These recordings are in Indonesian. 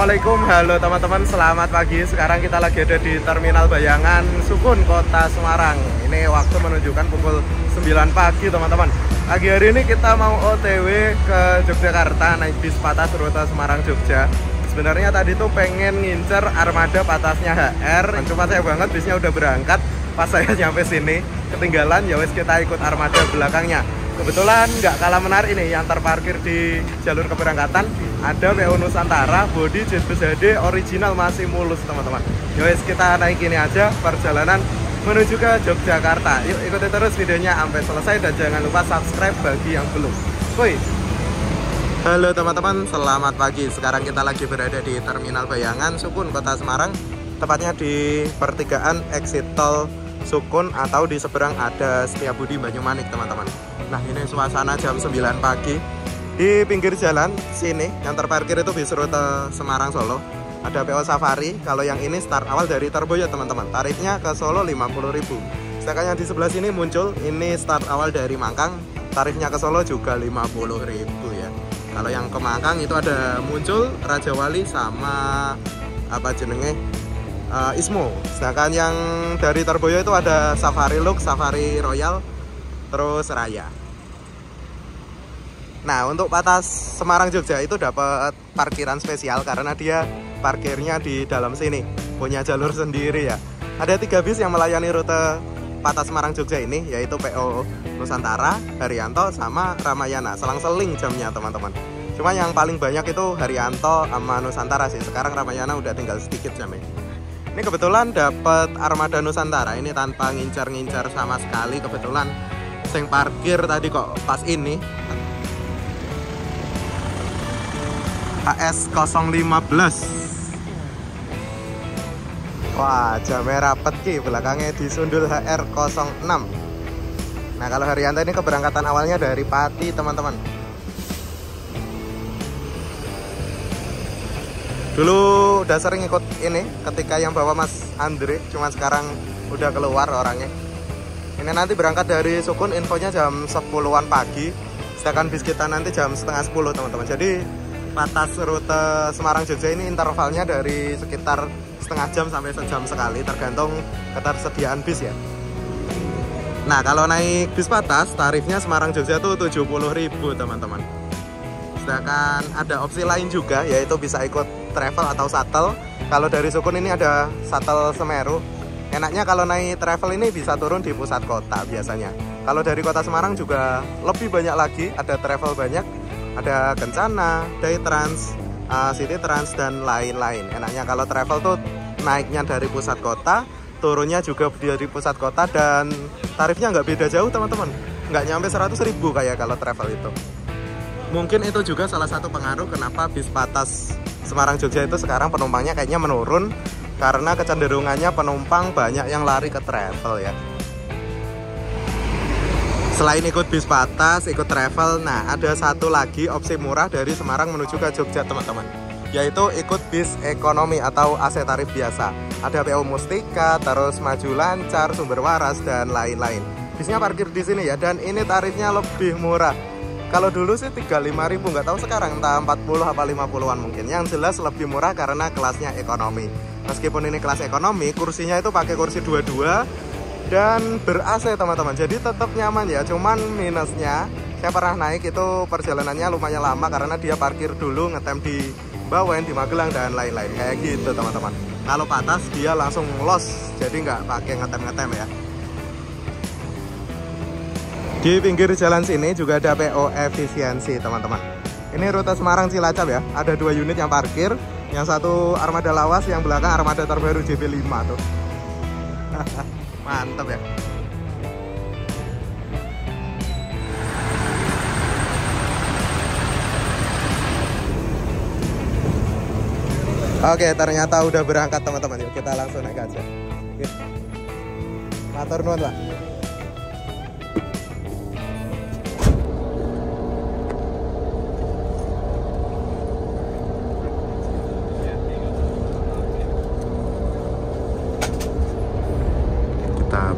Assalamualaikum, halo teman-teman, selamat pagi. Sekarang kita lagi ada di Terminal Bayangan Sukun, Kota Semarang. Ini waktu menunjukkan pukul 9 pagi teman-teman. Pagi hari ini kita mau OTW ke Yogyakarta, naik bis Patas rute Semarang Jogja. Sebenarnya tadi tuh pengen ngincer armada Patasnya HR, cuma saya banget bisnya udah berangkat. Pas saya nyampe sini ketinggalan, ya wes kita ikut armada belakangnya. Kebetulan nggak kalah menarik ini yang terparkir di jalur keberangkatan ada PO Nusantara, bodi jet bus HD original masih mulus teman-teman. Yowes kita naik ini aja perjalanan menuju ke Yogyakarta. Yuk ikuti terus videonya sampai selesai dan jangan lupa subscribe bagi yang belum. Woi. Halo teman-teman, selamat pagi. Sekarang kita lagi berada di Terminal Bayangan Sukun, Kota Semarang. Tepatnya di pertigaan exit tol Sukun atau di seberang ada Setiabudi Banyumanik teman-teman. Nah ini suasana jam 9 pagi di pinggir jalan sini yang terparkir itu bis rute Semarang Solo. Ada PO Safari. Kalau yang ini start awal dari Terboyo teman-teman. Tarifnya ke Solo 50.000. Sedangkan yang di sebelah sini muncul ini start awal dari Mangkang. Tarifnya ke Solo juga 50.000 ya. Kalau yang ke Mangkang itu ada muncul Raja Wali sama apa jenenge Ismo. Sedangkan yang dari Terboyo itu ada Safari Lux, Safari Royal, terus Raya. Nah untuk Patas Semarang Jogja itu dapat parkiran spesial karena dia parkirnya di dalam sini, punya jalur sendiri ya. Ada 3 bis yang melayani rute Patas Semarang Jogja ini, yaitu PO Nusantara, Haryanto, sama Ramayana. Selang-seling jamnya teman-teman. Cuma yang paling banyak itu Haryanto sama Nusantara sih. Sekarang Ramayana udah tinggal sedikit jamnya. Ini kebetulan dapat armada Nusantara ini tanpa ngincar-ngincar sama sekali. Kebetulan sing parkir tadi kok pas ini HS 015. Wah jamnya rapet ki, belakangnya disundul HR 06. Nah kalau Haryanto ini keberangkatan awalnya dari Pati teman-teman. Dulu udah sering ikut ini ketika yang bawa Mas Andre, cuma sekarang udah keluar orangnya. Ini nanti berangkat dari Sukun, infonya jam 10-an pagi. Sedangkan bis kita nanti jam setengah 10 teman-teman. Jadi Patas rute Semarang Jogja ini intervalnya dari sekitar setengah jam sampai sejam sekali, tergantung ketersediaan bis ya. Nah kalau naik bis Patas tarifnya Semarang Jogja tuh 70.000 teman-teman. Sedangkan ada opsi lain juga, yaitu bisa ikut travel atau shuttle. Kalau dari Sukun ini ada shuttle Semeru. Enaknya kalau naik travel ini bisa turun di pusat kota biasanya. Kalau dari kota Semarang juga lebih banyak lagi, ada travel banyak. Ada Kencana, Daytrans, City Trans, dan lain-lain. Enaknya kalau travel tuh naiknya dari pusat kota, turunnya juga dari pusat kota, dan tarifnya nggak beda jauh teman-teman. Nggak nyampe 100.000 kayak kalau travel itu. Mungkin itu juga salah satu pengaruh kenapa bis Patas Semarang Jogja itu sekarang penumpangnya kayaknya menurun, karena kecenderungannya penumpang banyak yang lari ke travel ya. Selain ikut bis Patas, ikut travel, nah ada satu lagi opsi murah dari Semarang menuju ke Jogja teman-teman, yaitu ikut bis ekonomi atau AC tarif biasa. Ada PO Mustika, terus Maju Lancar, Sumber Waras, dan lain-lain. Bisnya parkir di sini ya, dan ini tarifnya lebih murah. Kalau dulu sih 35.000, nggak tahu sekarang entah 40 apa 50-an mungkin. Yang jelas lebih murah karena kelasnya ekonomi. Meskipun ini kelas ekonomi, kursinya itu pakai kursi 22 dan ber-AC teman-teman, jadi tetap nyaman ya. Cuman minusnya, saya pernah naik itu perjalanannya lumayan lama karena dia parkir dulu, ngetem di Bawen, di Magelang, dan lain-lain kayak gitu teman-teman. Kalau Patas dia langsung los, jadi nggak pakai ngetem-ngetem ya. Di pinggir jalan sini juga ada PO Efisiensi teman-teman. Ini rute Semarang Cilacap ya, ada 2 unit yang parkir. Yang satu armada lawas, yang belakang armada terbaru JP5 tuh. Mantap ya. Oke, ternyata udah berangkat teman-teman. Yuk kita langsung naik aja. Matur nuwun, Pak.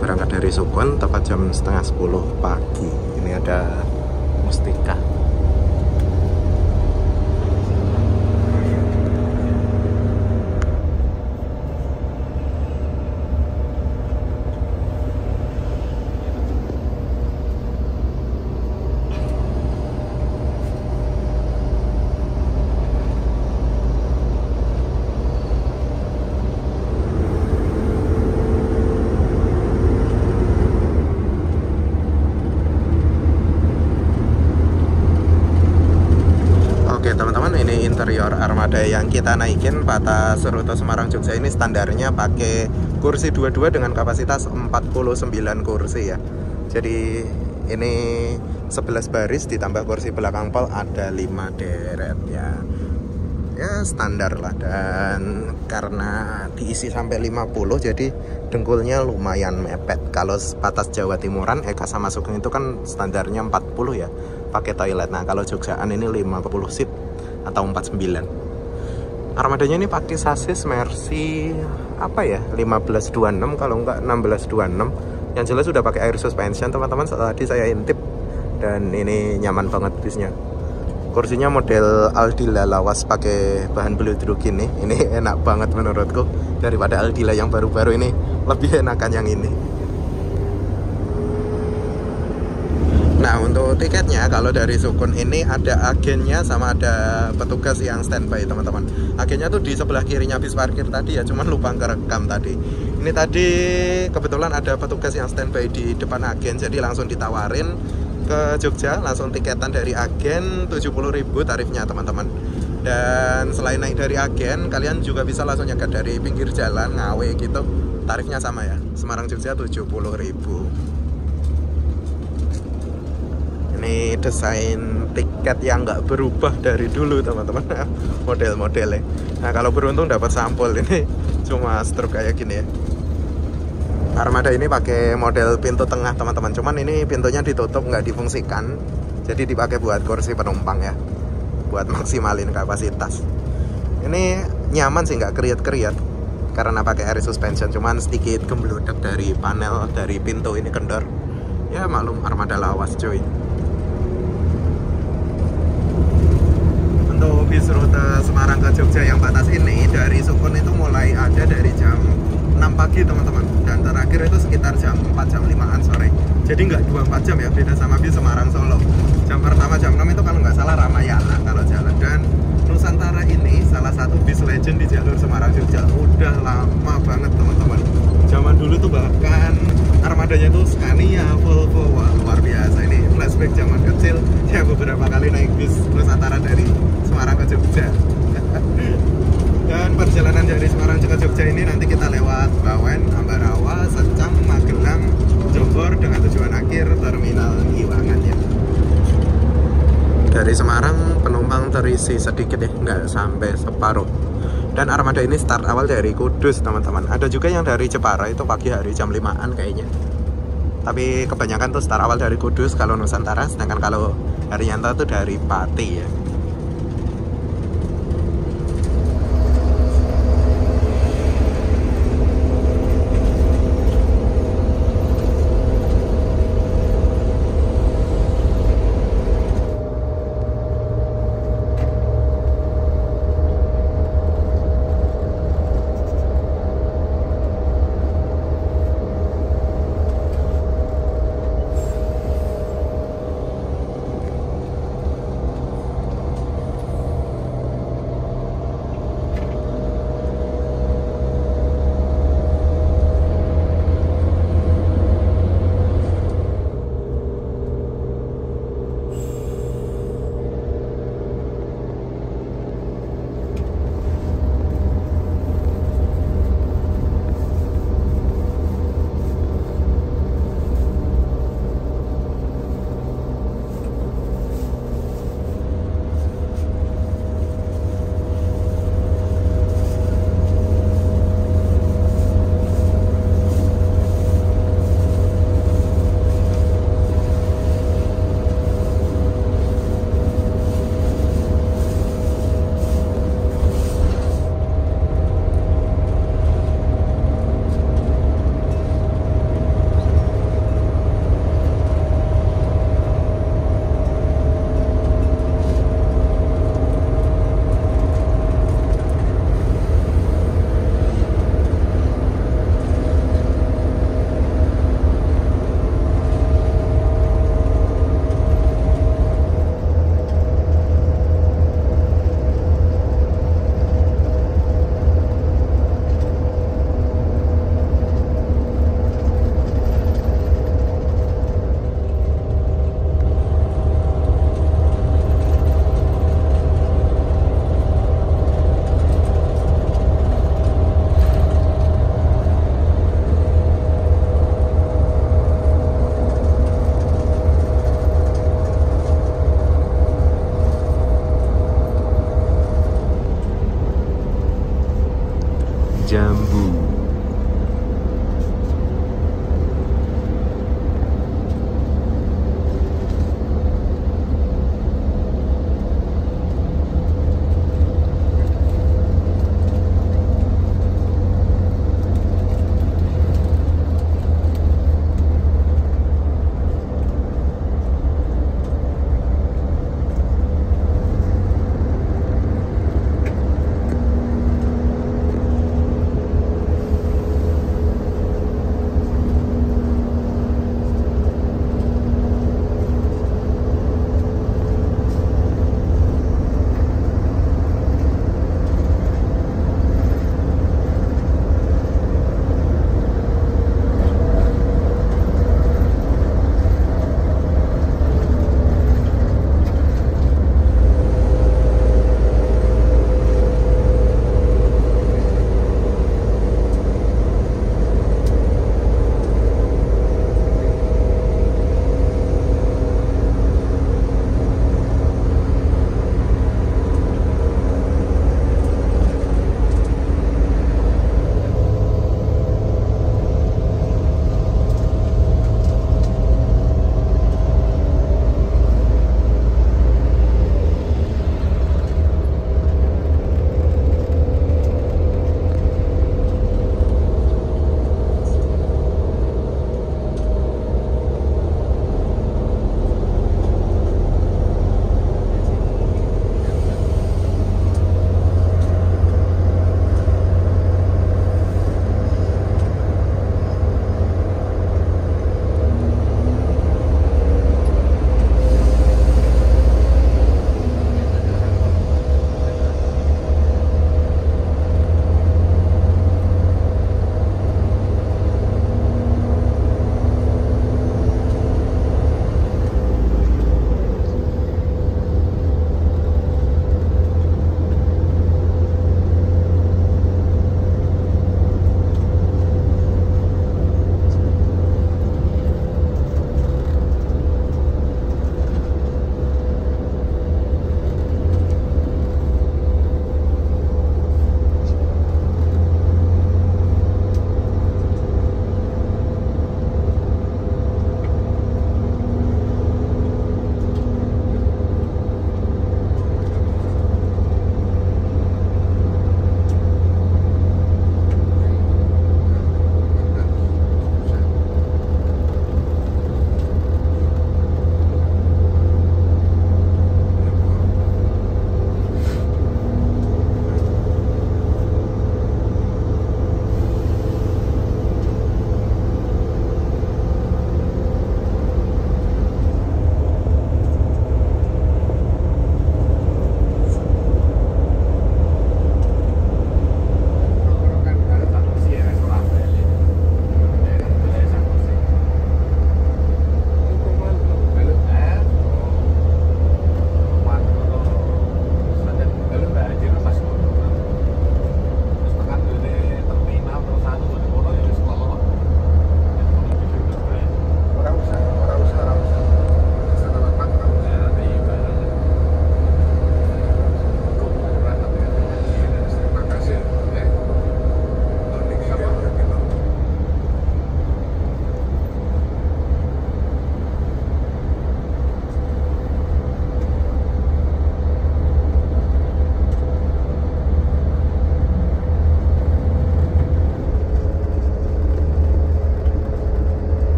Berangkat dari Sukun tepat jam setengah 10 pagi. Ini ada Mustika. Armada yang kita naikin Batas Rute Semarang Jogja ini standarnya pakai kursi 22 dengan kapasitas 49 kursi ya. Jadi ini 11 baris ditambah kursi belakang pol ada 5 deret ya. Ya standar lah, dan karena diisi sampai 50 jadi dengkulnya lumayan mepet. Kalau batas Jawa Timuran Eka sama Sugeng itu kan standarnya 40 ya pakai toilet. Nah kalau Jogjaan ini 50 seat atau 49. Armadanya ini pakai sasis Mercy apa ya 1526 kalau enggak 1626. Yang jelas sudah pakai air suspension teman-teman, tadi saya intip dan ini nyaman banget bisnya. Kursinya model Aldila lawas pakai bahan bluedruk ini enak banget menurutku, daripada Aldila yang baru-baru ini lebih enakan yang ini. Nah untuk tiketnya kalau dari Sukun ini ada agennya sama ada petugas yang standby teman-teman. Agennya tuh di sebelah kirinya bis parkir tadi ya, cuman lupa ngerekam tadi. Ini tadi kebetulan ada petugas yang standby di depan agen, jadi langsung ditawarin ke Jogja, langsung tiketan dari agen 70.000 tarifnya teman-teman. Dan selain naik dari agen, kalian juga bisa langsung nyegat dari pinggir jalan Ngawe gitu, tarifnya sama ya, Semarang Jogja 70.000. Ini desain tiket yang nggak berubah dari dulu teman-teman, model-modelnya. Nah kalau beruntung dapat sampul ini cuma struk kayak gini ya. Armada ini pakai model pintu tengah teman-teman, cuman ini pintunya ditutup nggak difungsikan, jadi dipakai buat kursi penumpang ya, buat maksimalin kapasitas. Ini nyaman sih, nggak kriat-kriat karena pakai air suspension, cuman sedikit gemblodak dari panel dari pintu ini kendor. Ya maklum Armada lawas cuy. Untuk bis rute Semarang ke Jogja yang batas ini dari Sukun itu mulai ada dari jam 6 pagi teman-teman, dan terakhir itu sekitar jam 4 jam 5an sore. Jadi nggak 24 jam ya, beda sama bis Semarang Solo. Jam pertama jam 6 itu kalau nggak salah Ramayana kalau jalan. Dan Nusantara ini salah satu bis legend di jalur Semarang Jogja, udah lama banget teman-teman. Zaman dulu tuh bahkan armadanya tuh Scania, Volvo, wah luar biasa. Ini flashback zaman kecil ya, beberapa kali naik bis Nusantara dari Semarang ke Jogja. Dan perjalanan dari Semarang ke Jogja ini nanti kita lewat Bawen, Ambarawa, Secang, Magelang, Jombor dengan tujuan akhir Terminal Giwangan ya. Dari Semarang penumpang terisi sedikit ya, nggak sampai separuh. Dan armada ini start awal dari Kudus teman-teman. Ada juga yang dari Jepara itu pagi hari jam 5an kayaknya. Tapi kebanyakan tuh start awal dari Kudus kalau Nusantara, sedangkan kalau Haryanto itu dari Pati ya.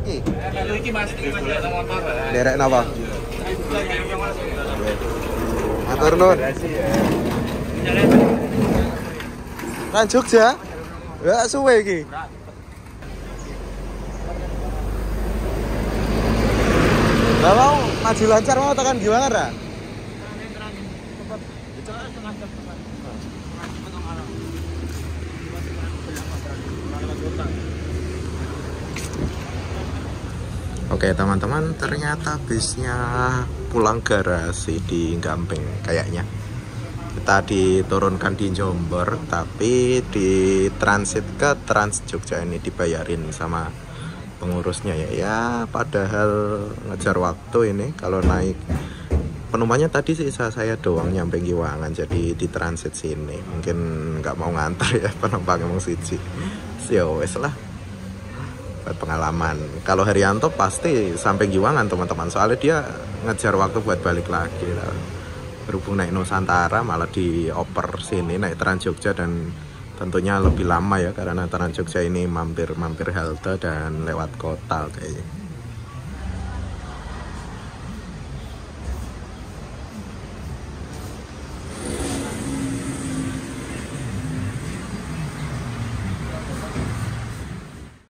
iki? Iki Mas, motor. Derek napa? Matur nuwun. Kan Jogja? Ya suwe iki. Lah mau maju lancar mau tekan gimana ra? Oke teman-teman, ternyata bisnya pulang garasi di Gampeng kayaknya. Kita diturunkan di Jombor, tapi di transit ke Trans Jogja ini dibayarin sama pengurusnya ya. Padahal ngejar waktu ini kalau naik penumpangnya tadi sisa saya doang nyampe Giwangan, jadi di transit sini. Mungkin nggak mau ngantar ya penumpang emang siji. Ya wes lah. Pengalaman kalau Herianto pasti sampai Giwangan teman-teman, soalnya dia ngejar waktu buat balik lagi. Berhubung naik Nusantara malah dioper sini naik Trans Jogja, dan tentunya lebih lama ya karena Trans Jogja ini mampir halte dan lewat kota kayaknya.